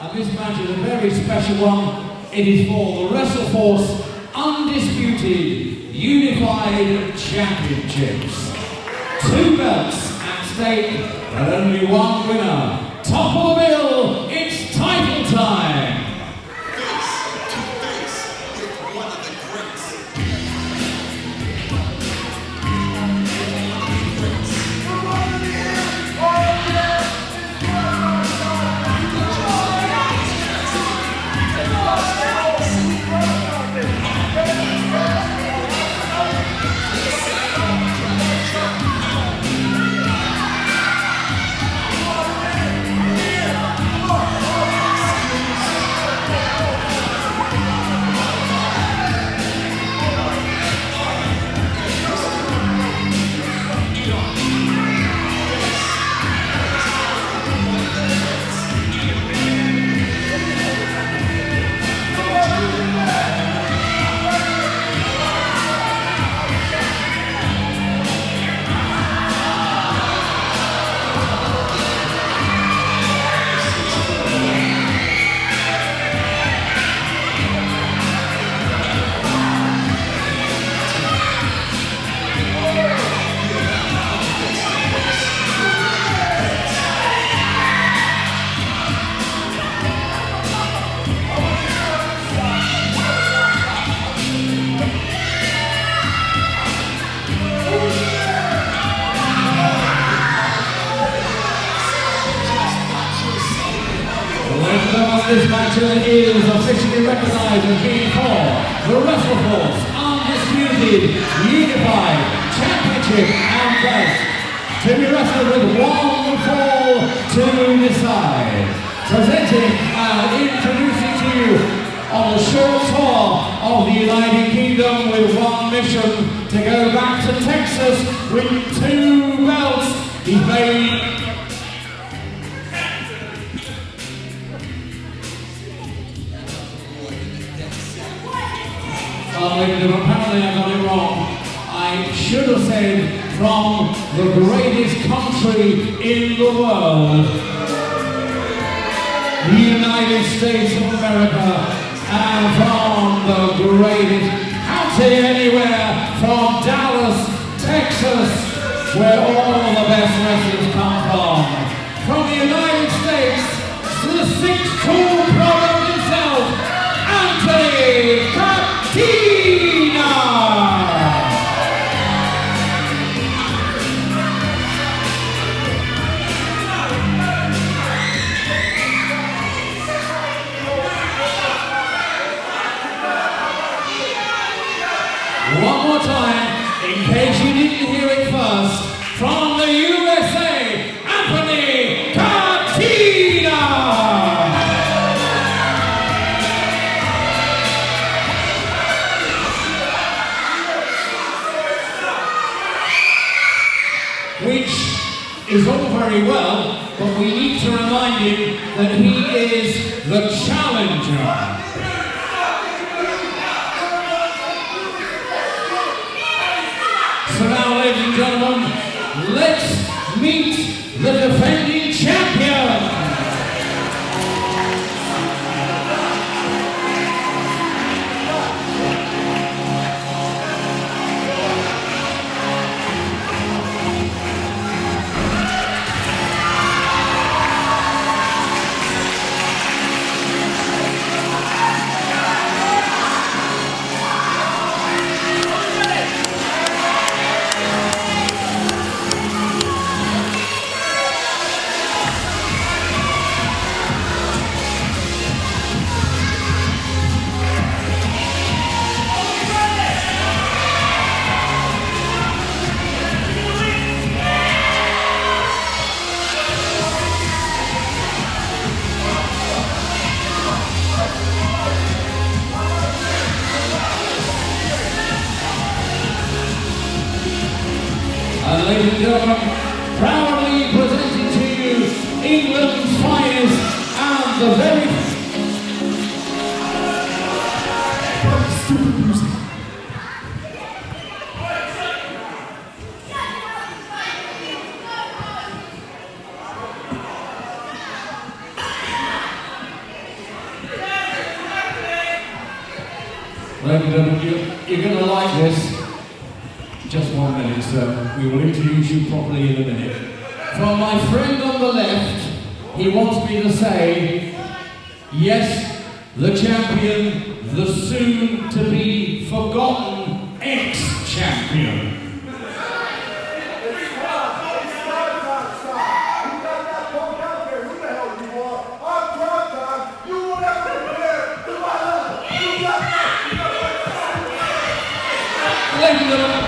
And this match is a very special one. It is for the WrestleForce Undisputed Unified Championships. 2 belts at stake, but only one winner. Top of the bill, it's title time. Face to face with one of the greats. This match is officially recognized as being for the WrestleForce Undisputed Unified Championship and belt to be wrestled with one fall to decide. Presenting and introducing to you on a short tour of the United Kingdom with one mission to go back to Texas with 2 belts. He's made apparently I got it wrong. I should have said from the greatest country in the world, the United States of America, and from the greatest county anywhere, from Dallas, Texas, where all the best wrestlers come from. From the United States, to the 6'2" product himself, Catena! One more time, in case you didn't hear it first, from the USA, Catena! Which is all very well, but we need to remind him that he is the challenger. So now, ladies and gentlemen, let's meet the defending champion. And ladies and gentlemen, proudly presenting to you England's finest and the very stupid music. Ladies and gentlemen, you're going to like this. Just 1 minute, sir. We will introduce you properly in a minute. From my friend on the left, he wants me to say, yes, the champion, the soon-to-be forgotten ex-champion. Ladies and gentlemen,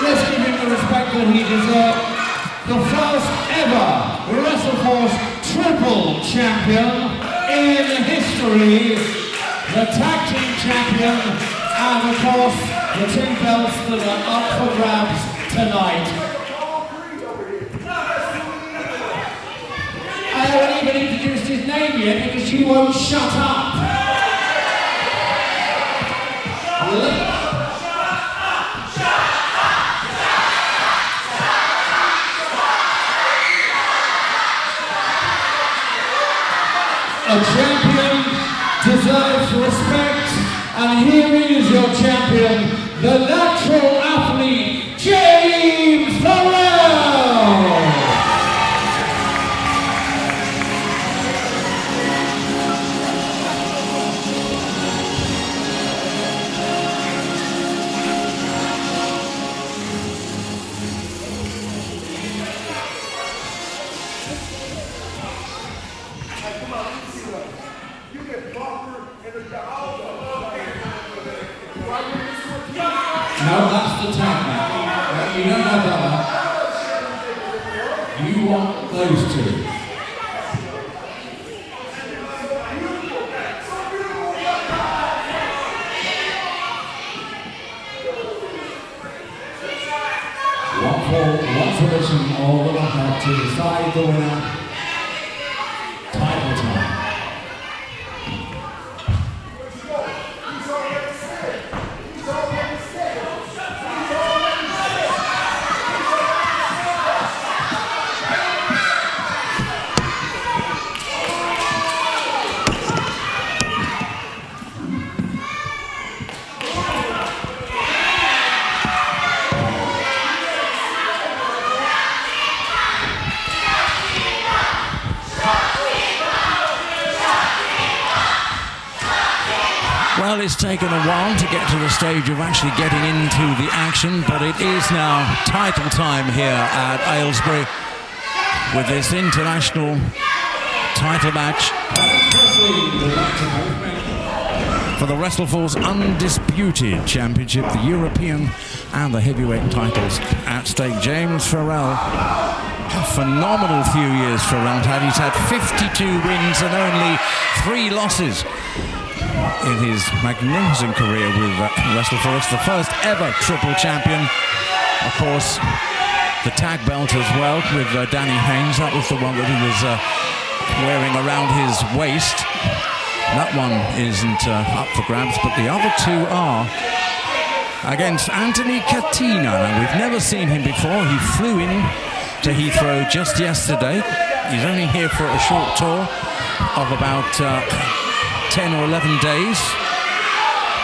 let's give him the respect that he deserves. The first ever WrestleForce triple champion in history, the tag team champion, and of course, the two belts that are up for grabs tonight. I haven't even introduced his name yet because you won't shut up. A champion deserves respect, and here is your champion, the natural athlete, James Pharrell! No, that's the tag match. You don't have that. You want those two. One submission, all the way to decide the winner. Title time. Well, it's taken a while to get to the stage of actually getting into the action, but it is now title time here at Aylesbury with this international title match for the WrestleForce Undisputed Championship, the European and the heavyweight titles at stake. James Pharrell, a phenomenal few years Pharrell had. He's had 52 wins and only 3 losses in his magnificent career with WrestleForce, the first ever triple champion. Of course, the tag belt as well with Danny Haynes. That was the one that he was wearing around his waist. That one isn't up for grabs, but the other two are against Anthony Catena. Now, we've never seen him before. He flew in to Heathrow just yesterday. He's only here for a short tour of about 10 or 11 days,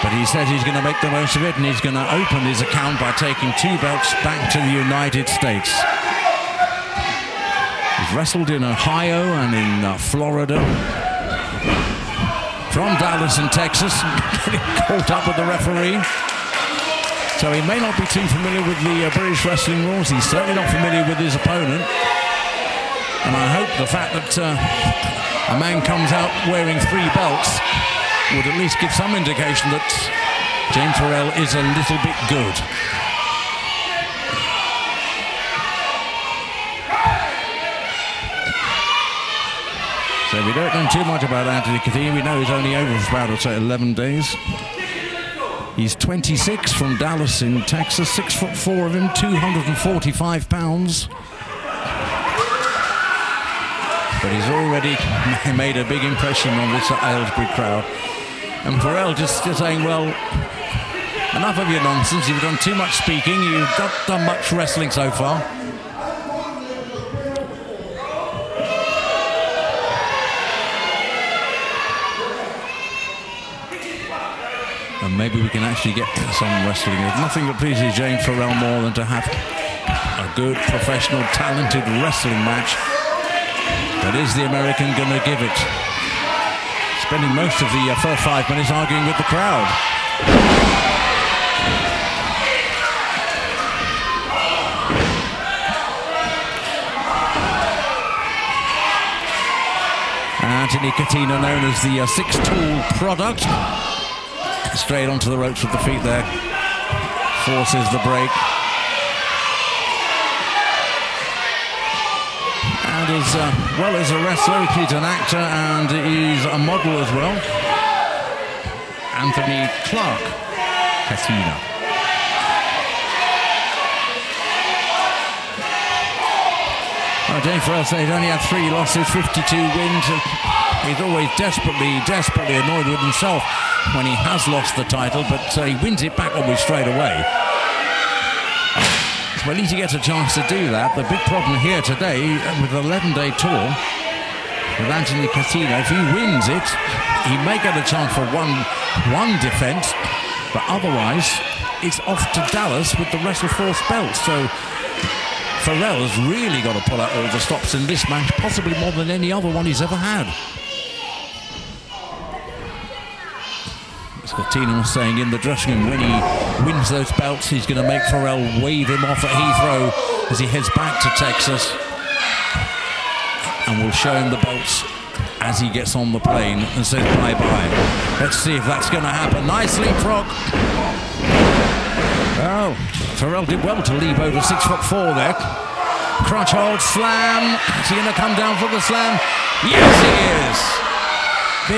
but he said he's going to make the most of it, and he's going to open his account by taking 2 belts back to the United States. He's wrestled in Ohio and in Florida, from Dallas and Texas, getting caught up with the referee. So he may not be too familiar with the British wrestling rules. He's certainly not familiar with his opponent, and I hope the fact that a man comes out wearing 3 belts would at least give some indication that James Pharrell is a little bit good. So we don't know too much about Anthony Catena. We know he's only over for about, I'd say, 11 days. He's 26, from Dallas in Texas, 6'4" of him, 245 pounds. But he's already made a big impression on this Aylesbury crowd. And Pharrell just saying, well, enough of your nonsense. You've done too much speaking. You've not done much wrestling so far. And maybe we can actually get some wrestling. There's nothing that pleases James Pharrell more than to have a good, professional, talented wrestling match. But is the American going to give it? Spending most of the first 5 minutes arguing with the crowd. Anthony Catena, known as the six-tool product. Straight onto the ropes with the feet there. Forces the break. And is, well as a wrestler, he's an actor and he's a model as well. Anthony Clark Catena. Well, James Pharrell said he'd only had 3 losses, 52 wins. He's always desperately annoyed with himself when he has lost the title, but he wins it back almost straight away. Well, at least he gets a chance to do that. The big problem here today with the 11-day tour with Anthony Catena, if he wins it, he may get a chance for one defense, but otherwise it's off to Dallas with the WrestleForce belt. So Pharrell has really got to pull out all the stops in this match, possibly more than any other one he's ever had. As Catena was saying in the dressing room, when he wins those belts, he's going to make Pharrell wave him off at Heathrow as he heads back to Texas. And we'll show him the belts as he gets on the plane and says bye-bye. Let's see if that's going to happen. Nice leapfrog. Oh, Pharrell did well to leap over 6'4" there. Crutch hold, slam. Is he going to come down for the slam? Yes, he is.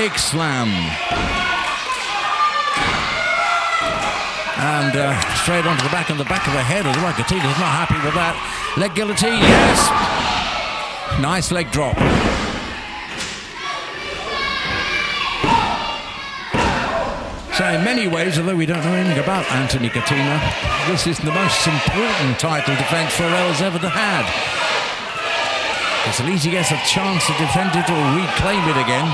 Big slam. And straight onto the back of the head as well. Catena's not happy with that. Leg guillotine, yes. Nice leg drop. So in many ways, although we don't know anything about Anthony Catena, this is the most important title defense Pharrell has ever had. Because at least he gets a chance to defend it or reclaim it again.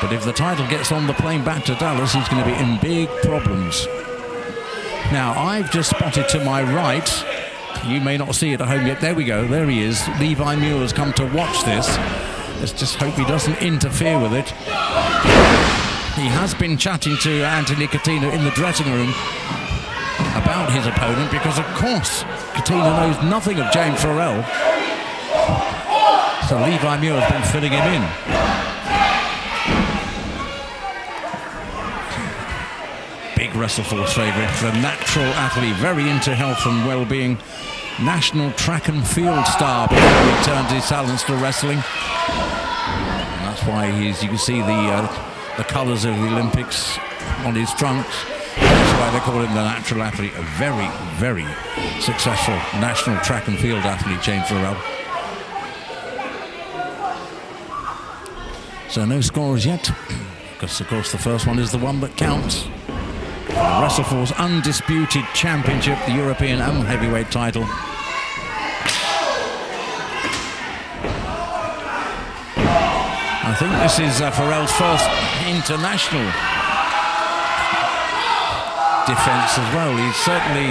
But if the title gets on the plane back to Dallas, he's going to be in big problems. Now, I've just spotted to my right, you may not see it at home yet, there we go, there he is. Levi Muir's come to watch this. Let's just hope he doesn't interfere with it. He has been chatting to Anthony Catena in the dressing room about his opponent because, of course, Catena knows nothing of James Pharrell. So Levi Muir has been filling him in. Big WrestleForce favourite, the natural athlete, very into health and well-being. National track and field star before he turned his talents to wrestling. And that's why he's, you can see the colours of the Olympics on his trunks. That's why they call him the natural athlete. A very, very successful national track and field athlete, James Pharrell. So no scores yet, because of course the first one is the one that counts. The WrestleForce Undisputed Championship, the European and heavyweight title. I think this is Pharrell's first international defense as well. He's certainly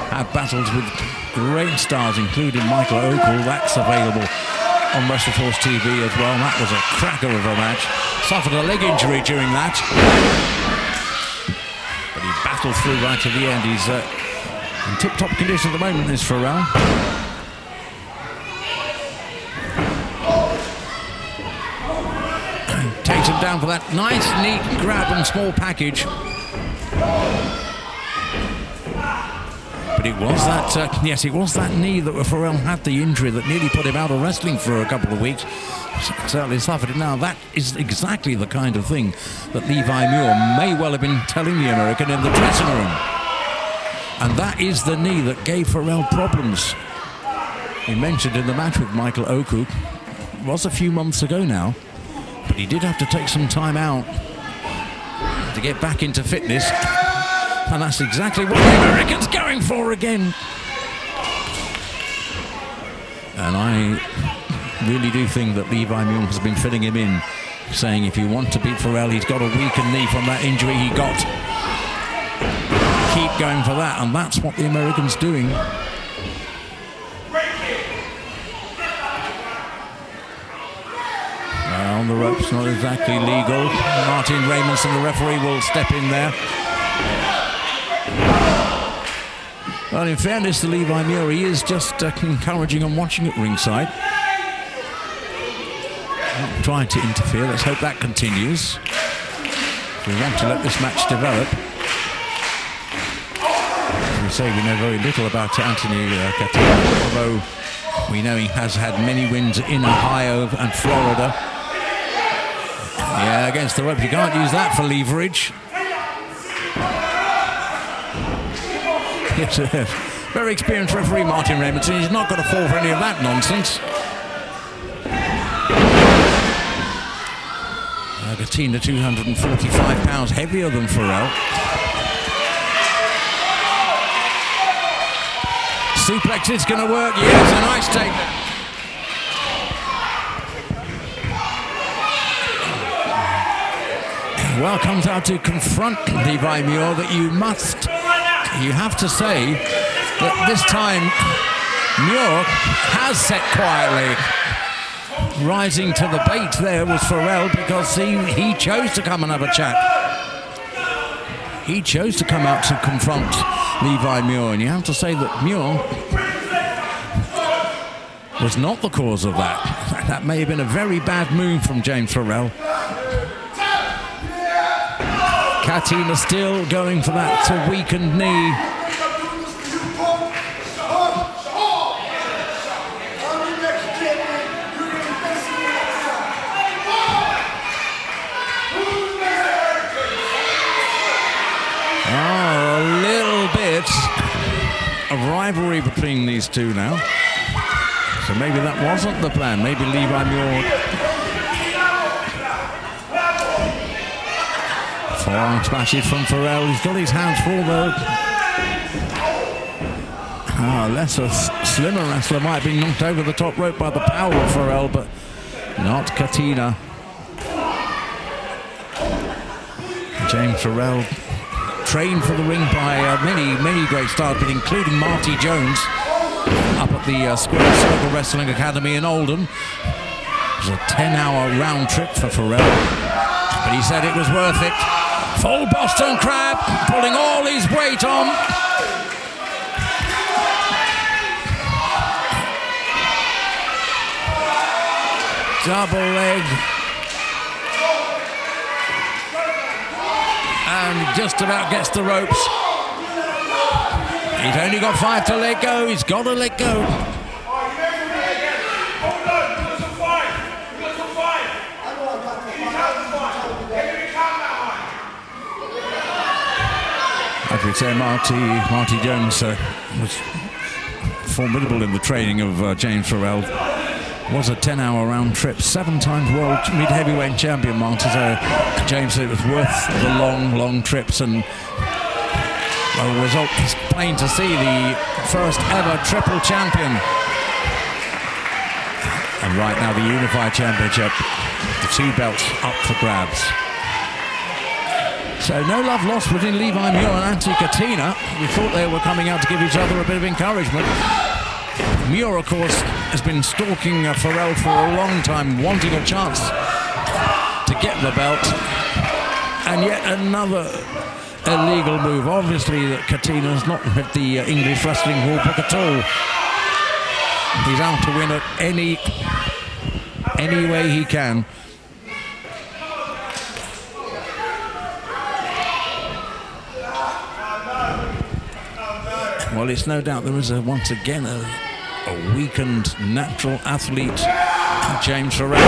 had battles with great stars, including Michael Oakle. That's available on WrestleForce TV as well. That was a cracker of a match. Suffered a leg injury during that, but he battled through right to the end. He's in tip-top condition at the moment, is Pharrell. Takes him down for that nice, neat grab and small package. But it was that, yes, it was that knee that Pharrell had the injury that nearly put him out of wrestling for a couple of weeks. Certainly suffered it now. That is exactly the kind of thing that Levi Muir may well have been telling the American in the dressing room. And that is the knee that gave Pharrell problems. He mentioned in the match with Michael Oakle, it was a few months ago now, but he did have to take some time out to get back into fitness. And that's exactly what the American's going for again. And I really do think that Levi Muir has been filling him in saying if you want to beat Pharrell, he's got a weakened knee from that injury he got. Keep going for that, and that's what the American's doing. On the ropes, not exactly legal. Martin Raymondson, the referee, will step in there. Well, in fairness to Levi Muir, he is just encouraging and watching at ringside. Not trying to interfere. Let's hope that continues. We want to let this match develop. As we say, we know very little about Anthony Catena, although we know he has had many wins in Ohio and Florida. Yeah, against the ropes. You can't use that for leverage. It's a very experienced referee, Martin Raymondson. He's not going to fall for any of that nonsense. Catena, 245 pounds heavier than Pharrell. Suplex is going to work. Yes, a nice takedown. Well, comes out to confront Levi Muir that you have to say that this time Muir has set quietly. Rising to the bait there was Pharrell because he chose to come and have a chat. He chose to come out to confront Levi Muir, and you have to say that Muir was not the cause of that. That may have been a very bad move from James Pharrell. Catena still going for that weakened knee. Oh, a little bit of rivalry between these two now. So maybe that wasn't the plan. Maybe Levi Muir. Forearm smashes from Pharrell. He's got his hands full though. Lesser, slimmer wrestler might be knocked over the top rope by the power of Pharrell, but not Catena. James Pharrell, trained for the ring by many great stars, but including Marty Jones up at the Square Circle Wrestling Academy in Oldham. It was a 10-hour round trip for Pharrell, but he said it was worth it. Full Boston Crab, pulling all his weight on. Double leg. And just about gets the ropes. He's only got 5 to let go. He's got to let go. As we say, Marty Jones was formidable in the training of James Pharrell. Was a 10-hour round trip, 7 times world mid-heavyweight champion, Marty. So James said it was worth the long trips, and well, the result is plain to see. The first ever triple champion, and right now the Unified Championship, the 2 belts up for grabs. So no love lost between Levi Muir and Anthony Catena. We thought they were coming out to give each other a bit of encouragement. Muir, of course, has been stalking Pharrell for a long time, wanting a chance to get the belt. And yet another illegal move. Obviously, that Catena has not read the English wrestling rule book at all. He's out to win it any way he can. Well, it's no doubt there is once again a weakened natural athlete, James Pharrell.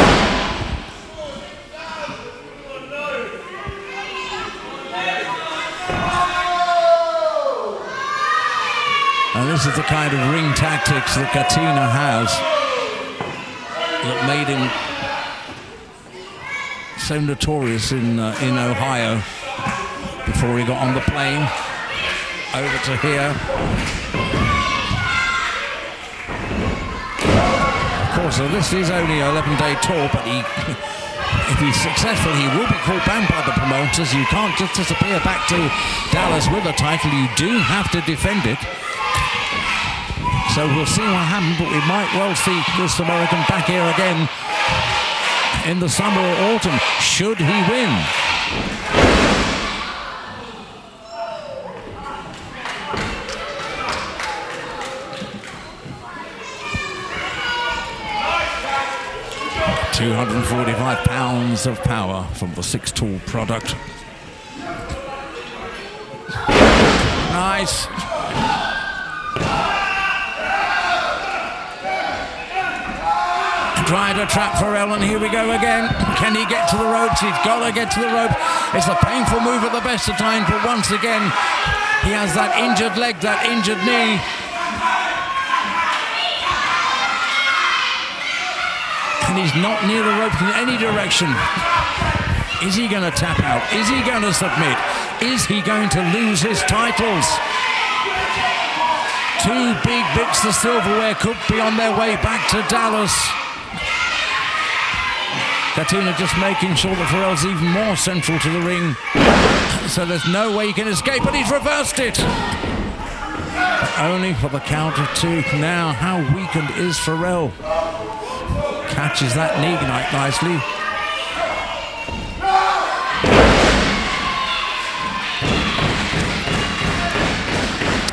And this is the kind of ring tactics that Catena has that made him so notorious in Ohio before he got on the plane over to here. Of course, so this is only an 11-day tour, but If he's successful, he will be called banned by the promoters. You can't just disappear back to Dallas with a title. You do have to defend it. So we'll see what happens, but we might well see this American back here again in the summer or autumn, should he win. £245 of power from the 6-tool product. Nice. Trying to trap Pharrell, and here we go again. Can he get to the ropes? He's got to get to the rope. It's a painful move at the best of times, but once again, he has that injured leg, that injured knee. And he's not near the ropes in any direction. Is he going to tap out? Is he going to submit? Is he going to lose his titles? Two big bits of silverware could be on their way back to Dallas. Catena just making sure that Pharrell's even more central to the ring. So there's no way he can escape, but he's reversed it. But only for the count of 2. Now, how weakened is Pharrell? Catches that knee nicely.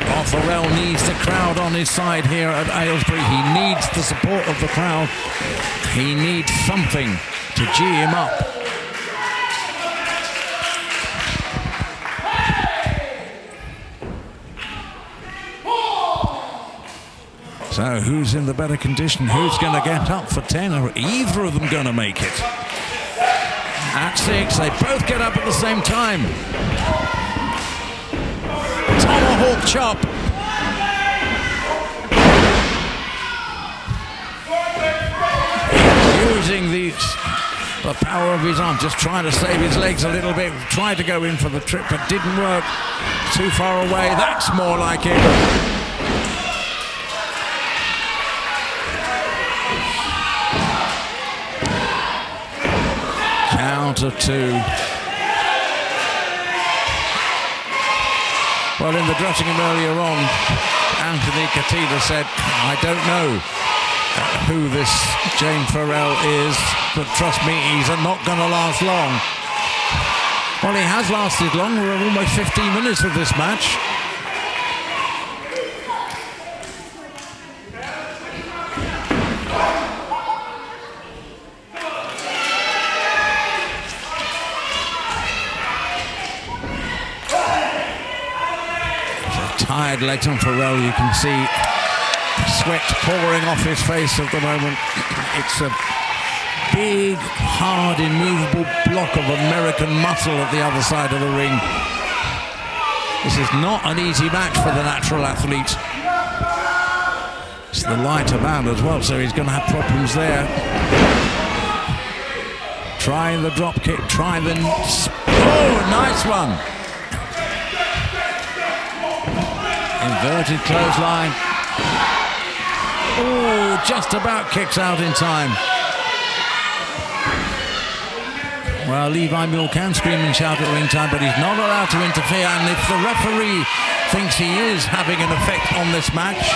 Oh, Pharrell needs the crowd on his side here at Aylesbury. He needs the support of the crowd. He needs something to G him up. So who's in the better condition? Who's going to get up for 10? Are either of them going to make it? At 6, they both get up at the same time. Tomahawk chop. Using the power of his arm, just trying to save his legs a little bit. Tried to go in for the trip, but didn't work. Too far away. That's more like it. Count of 2. Well, in the dressing room earlier on, Anthony Catena said, I don't know who this James Pharrell is, but trust me, he's not going to last long. Well, he has lasted long. We're almost 15 minutes of this match. Tired legs on Pharrell, you can see sweat pouring off his face at the moment. It's a big, hard, immovable block of American muscle at the other side of the ring. This is not an easy match for the natural athlete. It's the lighter man as well, so he's going to have problems there. Trying the drop kick, try the... Oh, nice one! Inverted clothesline. Oh, just about kicks out in time. Well, Levi Muir can scream and shout at ringside, but he's not allowed to interfere. And if the referee thinks he is having an effect on this match,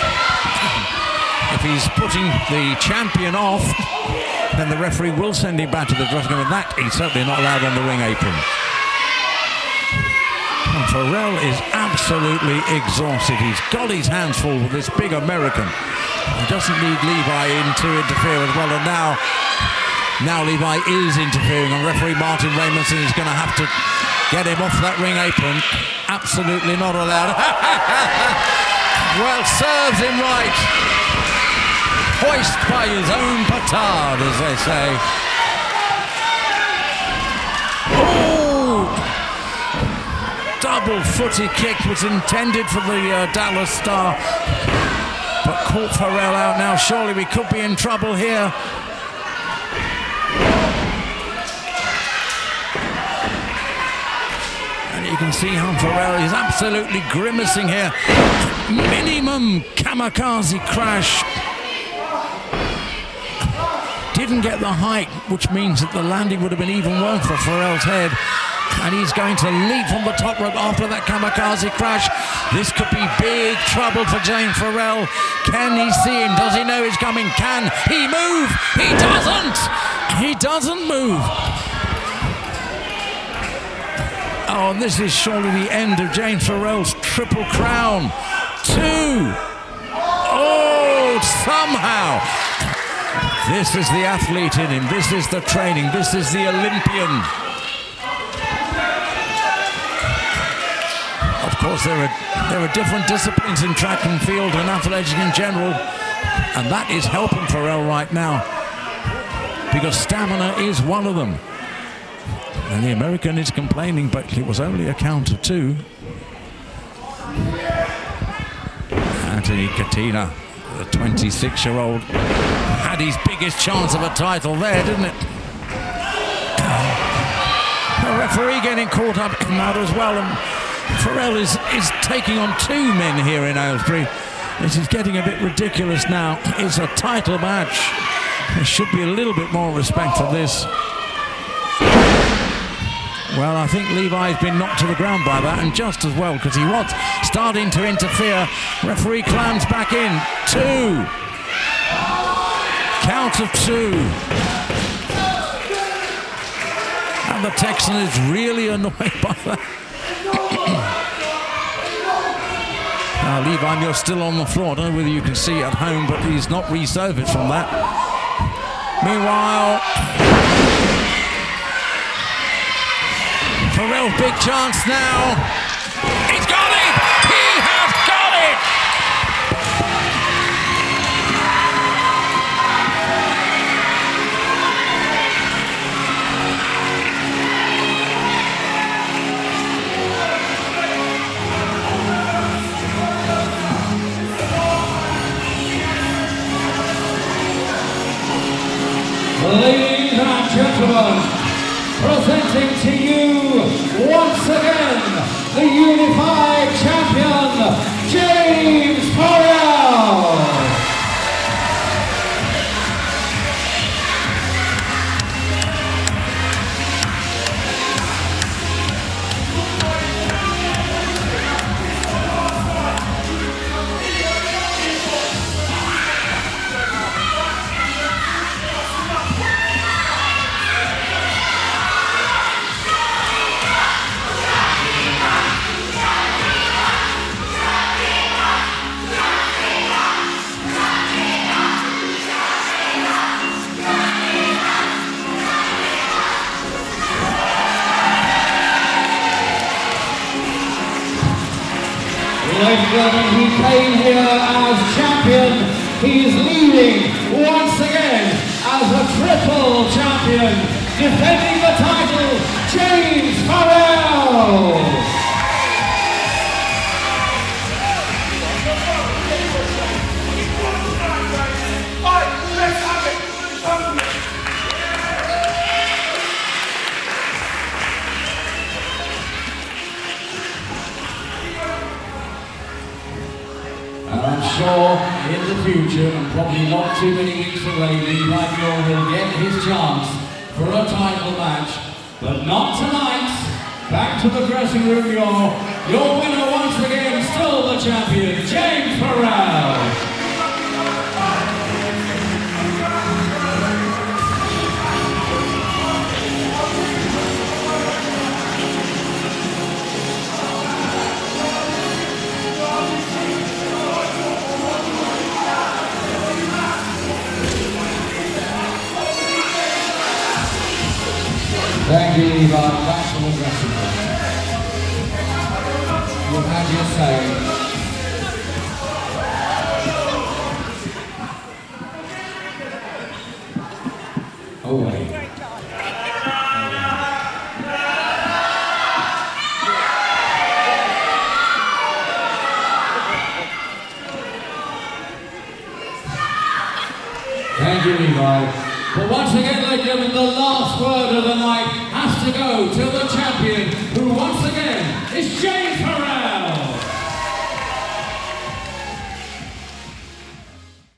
if he's putting the champion off, then the referee will send him back to the dressing room. And that he's certainly not allowed on the ring apron. And Pharrell is absolutely exhausted. He's got his hands full with this big American. He doesn't need Levi in to interfere as well. And now Levi is interfering, and referee Martin Raymondson is going to have to get him off that ring apron. Absolutely not allowed. Well, serves him right. Hoist by his own petard, as they say. Double footy kick was intended for the Dallas Star, but caught Pharrell out now. Surely we could be in trouble here. And you can see how Pharrell is absolutely grimacing here. Minimum kamikaze crash. didn't get the height, which means that the landing would have been even worse for Pharrell's head. And he's going to leap from the top rope after that kamikaze crash. This could be big trouble for James Pharrell. Can he see him? Does he know he's coming? Can he move? He doesn't! He doesn't move. Oh, and this is surely the end of James Pharrell's Triple Crown. 2. Oh, somehow. This is the athlete in him. This is the training. This is the Olympian. Of course, there are different disciplines in track and field and athletics in general, and that is helping Pharrell right now, because stamina is one of them. And the American is complaining, but it was only a count of 2. Anthony Catena, the 26-year-old, had his biggest chance of a title there, didn't it? The referee getting caught up in that as well, and Pharrell is taking on 2 men here in Aylesbury. This is getting a bit ridiculous now. It's a title match. There should be a little bit more respect for this. Well, I think Levi's been knocked to the ground by that, and just as well, because he was starting to interfere. Referee climbs back in. 2. Count of 2. And the Texan is really annoyed by that. Now, Levi, you're still on the floor. I don't know whether you can see at home, but he's not resurfaced from that. Meanwhile, Pharrell's big chance now. He's got it! He has got it! Ladies and gentlemen, presenting to you once again the unified champion, James Pharrell. Ladies and gentlemen, he came here as champion. He's leading once again as a triple champion, defending the title, James Pharrell. I'm sure in the future, and probably not too many weeks away, Climax will get his chance for a title match, but not tonight. Back to the dressing room, your winner once again, still the champion, James Pharrell. Thank you, Levi. Back to the dressing room. You've had your say. Away. Thank you, Levi. But once again, ladies and gentlemen, the last word of the night has to go to the champion, who once again is James Pharrell.